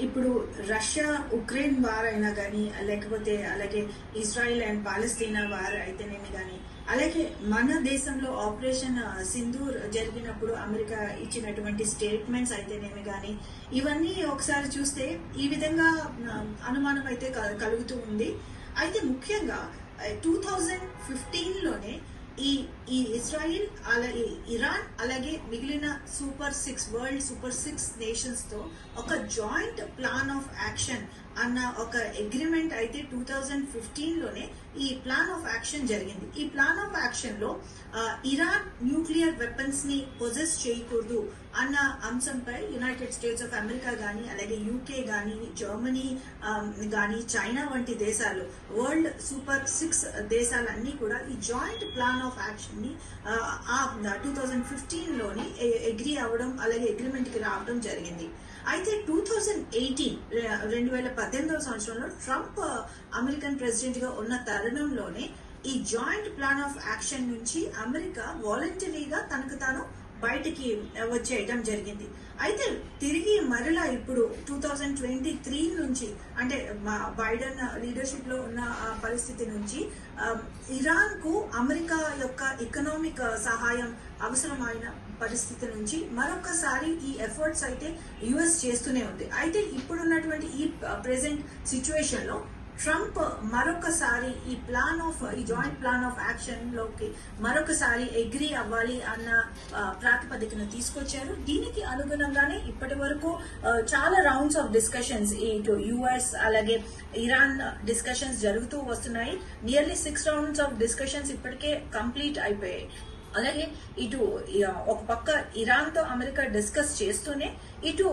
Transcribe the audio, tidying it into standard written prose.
ఇప్పుడు Russia Ukraine war అయినా కానీ లేకపోతే అలాగే ఇజ్రాయిల్ అండ్ పాలస్తీనా వార్ అయితేనేమి కానీ అలాగే మన దేశంలో ఆపరేషన్ సింధూర్ జరిగినప్పుడు అమెరికా ఇచ్చినటువంటి స్టేట్మెంట్స్ అయితేనేమి కానీ ఇవన్నీ ఒకసారి చూస్తే ఈ విధంగా అనుమానం అయితే కలుగుతూ ఉంది. అయితే ముఖ్యంగా 2015లోనే ఈ ఇజ్రాయిల్ అలాగే ఇరాన్ అలాగే మిగిలిన వరల్డ్ సూపర్ 6 నేషన్స్ తో ఒక జాయింట్ ప్లాన్ ఆఫ్ యాక్షన్ అన్న ఒక అగ్రిమెంట్ అయితే 2015లోనే ఈ ప్లాన్ ఆఫ్ యాక్షన్ జరిగింది. ఈ ప్లాన్ ఆఫ్ యాక్షన్ లో ఇరాన్ న్యూక్లియర్ వెపన్స్ ని పొజెస్ చేయకూడదు అన్న అంశంపై యునైటెడ్ స్టేట్స్ ఆఫ్ అమెరికా గానీ అలాగే యూకే గానీ జర్మనీ గానీ చైనా వంటి దేశాలు వరల్డ్ సూపర్ 6 దేశాలన్నీ కూడా ఈ జాయింట్ ప్లాన్ ఆఫ్ యాక్షన్ ని 2015లోని అగ్రీ అవ్వడం అలాగే అగ్రిమెంట్ కి రావడం జరిగింది. అయితే 2018 సంవత్సరంలో ట్రంప్ అమెరికన్ ప్రెసిడెంట్ గా ఉన్న తరుణంలోనే ఈ జాయింట్ ప్లాన్ ఆఫ్ యాక్షన్ నుంచి అమెరికా వాలంటరీగా తనకు తాను బయటికి వచ్చేయడం జరిగింది. అయితే తిరిగి మరలా ఇప్పుడు 2023 నుంచి అంటే బైడెన్ లీడర్షిప్ లో ఉన్న పరిస్థితి నుంచి ఇరాన్ కు అమెరికా యొక్క ఎకనామిక్ సహాయం అవసరమైన పరిస్థితి నుంచి మరొకసారి ఈ ఎఫర్ట్స్ అయితే యుఎస్ చేస్తూనే ఉంది. అయితే ఇప్పుడున్నటువంటి ఈ ప్రెసెంట్ సిచ్యువేషన్ లో ట్రంప్ మరొకసారి ఈ జాయింట్ ప్లాన్ ఆఫ్ యాక్షన్ లోకి మరొకసారి అగ్రీ అవ్వాలి అన్న ప్రాతిపదికను తీసుకొచ్చారు. దీనికి అనుగుణంగానే ఇప్పటి వరకు చాలా రౌండ్స్ ఆఫ్ డిస్కషన్స్ ఇటు యుఎస్ అలాగే ఇరాన్ డిస్కషన్స్ జరుగుతూ వస్తున్నాయి. నియర్లీ 6 రౌండ్స్ ఆఫ్ డిస్కషన్స్ ఇప్పటికే కంప్లీట్ అయిపోయాయి. అలాగే ఇటు ఒక పక్క ఇరాన్ తో అమెరికా డిస్కస్ చేస్తూనే ఇటు